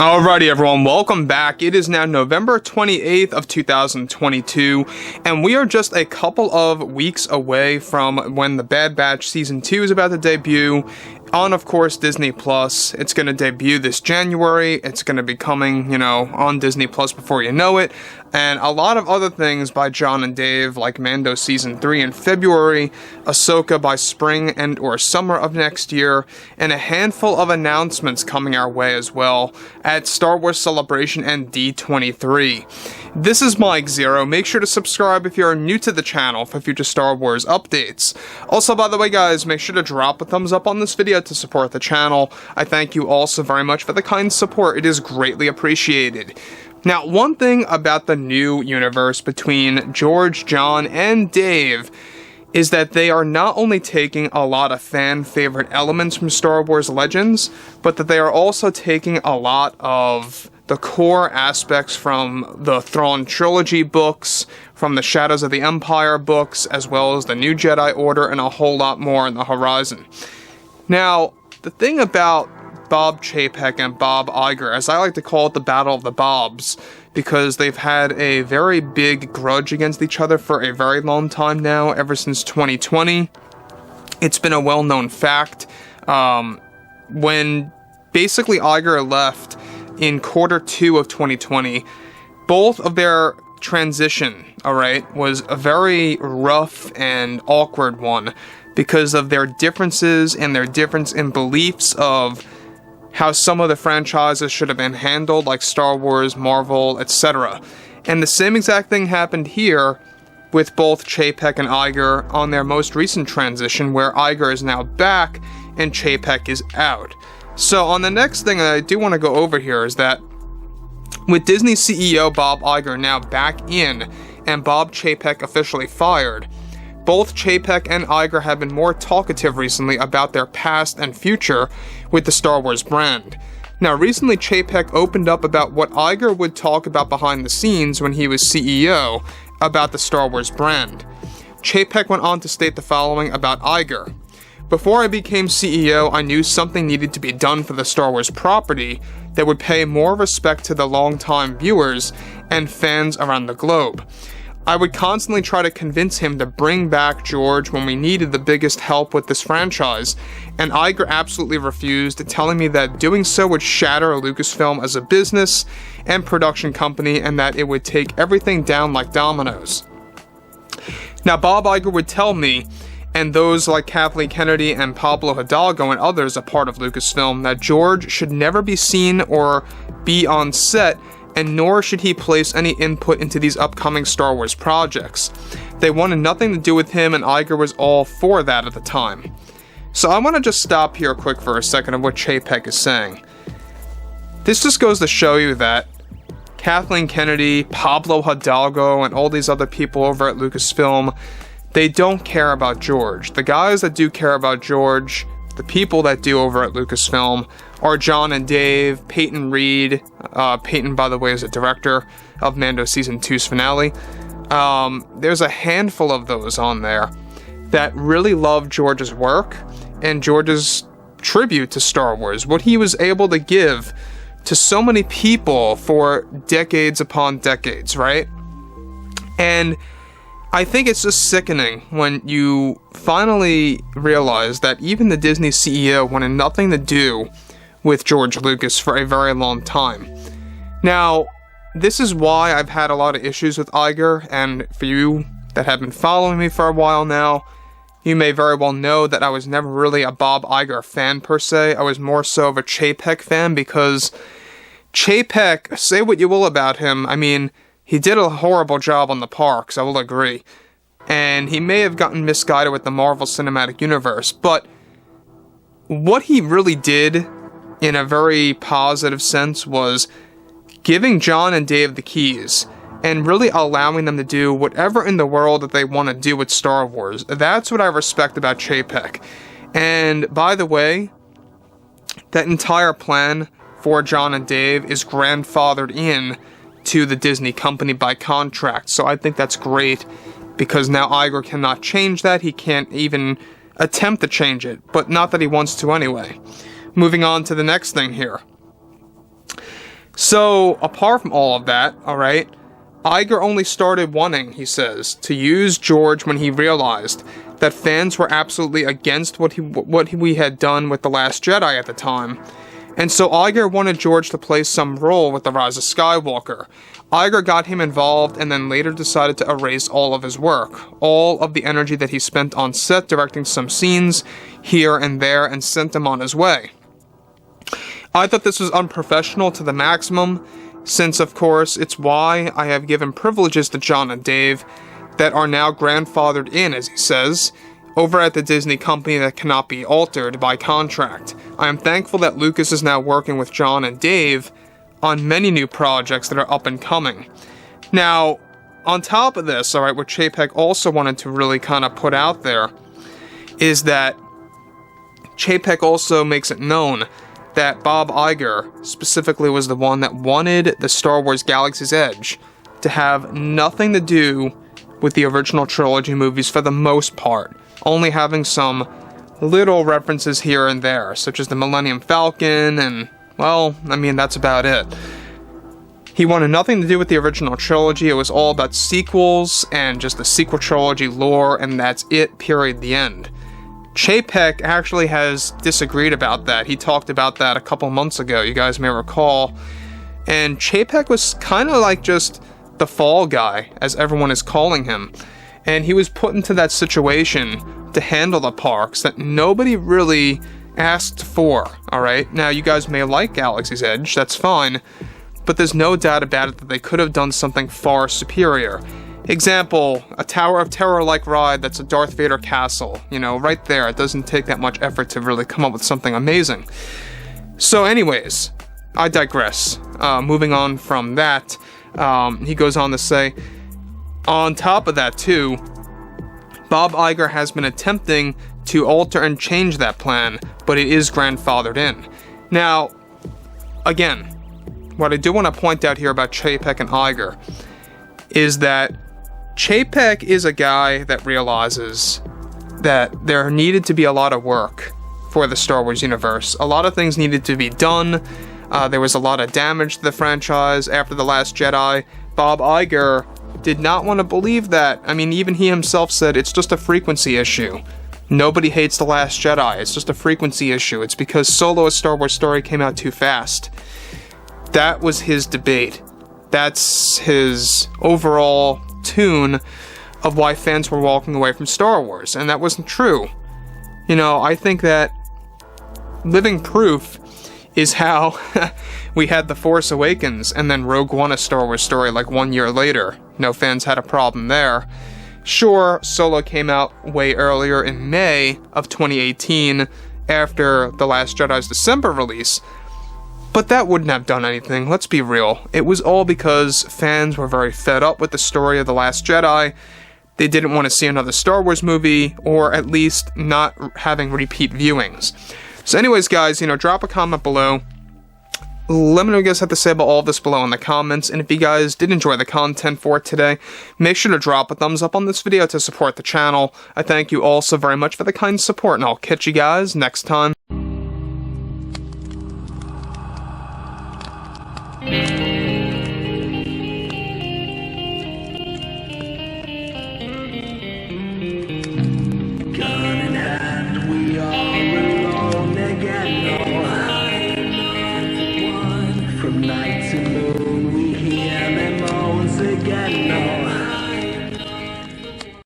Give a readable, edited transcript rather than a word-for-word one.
Alrighty everyone, welcome back. It is now November 28th of 2022, and we are just a couple of weeks away from when The Bad Batch Season 2 is about to debut on, of course, Disney+. It's going to debut this January. It's going to be coming, on Disney+ before you know it. And a lot of other things by John and Dave, like Mando Season 3 in February, Ahsoka by spring and or summer of next year, and a handful of announcements coming our way as well at Star Wars Celebration and D23. This is Mike Zero. Make sure to subscribe if you're new to the channel for future Star Wars updates. Also, by the way, guys, make sure to drop a thumbs up on this video to support the channel. I thank you all so very much for the kind support. It is greatly appreciated. Now, one thing about the new universe between George, John, and Dave is that they are not only taking a lot of fan-favorite elements from Star Wars Legends, but that they are also taking a lot of the core aspects from the Thrawn Trilogy books, from the Shadows of the Empire books, as well as the New Jedi Order, and a whole lot more on the horizon. Now, the thing about Bob Chapek and Bob Iger, as I like to call it, the Battle of the Bobs, because they've had a very big grudge against each other for a very long time now, ever since 2020. It's been a well-known fact. When basically Iger left in Q2 of 2020, both of their transition, was a very rough and awkward one because of their differences and their difference in beliefs of how some of the franchises should have been handled, like Star Wars, Marvel, etc. And the same exact thing happened here with both Chapek and Iger on their most recent transition, where Iger is now back and Chapek is out. So on the next thing that I do want to go over here is that with Disney CEO Bob Iger now back in and Bob Chapek officially fired, both Chapek and Iger have been more talkative recently about their past and future with the Star Wars brand. Now, recently Chapek opened up about what Iger would talk about behind the scenes when he was CEO about the Star Wars brand. Chapek went on to state the following about Iger. "Before I became CEO, I knew something needed to be done for the Star Wars property that would pay more respect to the longtime viewers and fans around the globe. I would constantly try to convince him to bring back George when we needed the biggest help with this franchise, and Iger absolutely refused, telling me that doing so would shatter Lucasfilm as a business and production company and that it would take everything down like dominoes." Now, Bob Iger would tell me, and those like Kathleen Kennedy and Pablo Hidalgo and others a part of Lucasfilm, that George should never be seen or be on set, and nor should he place any input into these upcoming Star Wars projects. They wanted nothing to do with him, and Iger was all for that at the time. So I want to just stop here quick for a second of what Chapek is saying. This just goes to show you that Kathleen Kennedy, Pablo Hidalgo, and all these other people over at Lucasfilm, they don't care about George. The guys that do care about George, the people that do over at Lucasfilm, are John and Dave, Peyton Reed. Peyton, by the way, is a director of Mando Season 2's finale. There's a handful of those on there that really love George's work and George's tribute to Star Wars, what he was able to give to so many people for decades upon decades, right? And I think it's just sickening when you finally realize that even the Disney CEO wanted nothing to do with George Lucas for a very long time. Now, this is why I've had a lot of issues with Iger, and for you that have been following me for a while now, you may very well know that I was never really a Bob Iger fan per se. I was more so of a Chapek fan, because Chapek, say what you will about him, I mean, he did a horrible job on the parks, I will agree. And he may have gotten misguided with the Marvel Cinematic Universe, but what he really did in a very positive sense was giving John and Dave the keys and really allowing them to do whatever in the world that they want to do with Star Wars. That's what I respect about Chapek. And by the way, that entire plan for John and Dave is grandfathered in to the Disney company by contract. So I think that's great, because now Iger cannot change that. He can't even attempt to change it, but not that he wants to anyway. Moving on to the next thing here. So, apart from all of that, alright, Iger only started wanting, he says, to use George when he realized that fans were absolutely against what we had done with The Last Jedi at the time. And so Iger wanted George to play some role with The Rise of Skywalker. Iger got him involved and then later decided to erase all of his work, all of the energy that he spent on set directing some scenes here and there, and sent him on his way. I thought this was unprofessional to the maximum, since of course it's why I have given privileges to John and Dave that are now grandfathered in, as he says, over at the Disney company that cannot be altered by contract. I am thankful that Lucas is now working with John and Dave on many new projects that are up and coming. Now, on top of this, alright, what Chapek also wanted to really kind of put out there is that Chapek also makes it known that Bob Iger specifically was the one that wanted the Star Wars Galaxy's Edge to have nothing to do with the original trilogy movies for the most part, only having some little references here and there, such as the Millennium Falcon and, well, I mean, that's about it. He wanted nothing to do with the original trilogy. It was all about sequels and just the sequel trilogy lore, and that's it, period, the end. Chapek actually has disagreed about that. He talked about that a couple months ago, you guys may recall. And Chapek was kind of like just the fall guy, as everyone is calling him. And he was put into that situation to handle the parks that nobody really asked for, alright? Now, you guys may like Galaxy's Edge, that's fine, but there's no doubt about it that they could have done something far superior. Example, a Tower of Terror-like ride that's a Darth Vader castle. You know, right there, it doesn't take that much effort to really come up with something amazing. So anyways, I digress. Moving on from that, he goes on to say, on top of that too, Bob Iger has been attempting to alter and change that plan, but it is grandfathered in. Now, again, what I do want to point out here about Chapek and Iger is that Chapek is a guy that realizes that there needed to be a lot of work for the Star Wars universe. A lot of things needed to be done. There was a lot of damage to the franchise after The Last Jedi. Bob Iger did not want to believe that. I mean, even he himself said it's just a frequency issue. Nobody hates The Last Jedi. It's just a frequency issue. It's because Solo: A Star Wars Story came out too fast. That was his debate. That's his overall tune of why fans were walking away from Star Wars, and that wasn't true. You know, I think that living proof is how we had The Force Awakens and then Rogue One: A Star Wars Story like 1 year later. No fans had a problem there. Sure, Solo came out way earlier in May of 2018 after The Last Jedi's December release, but that wouldn't have done anything, let's be real. It was all because fans were very fed up with the story of The Last Jedi. They didn't want to see another Star Wars movie, or at least not having repeat viewings. So anyways, guys, you know, drop a comment below. Let me know what you guys have to say about all of this below in the comments, and if you guys did enjoy the content for today, make sure to drop a thumbs up on this video to support the channel. I thank you all so very much for the kind support, and I'll catch you guys next time. From night to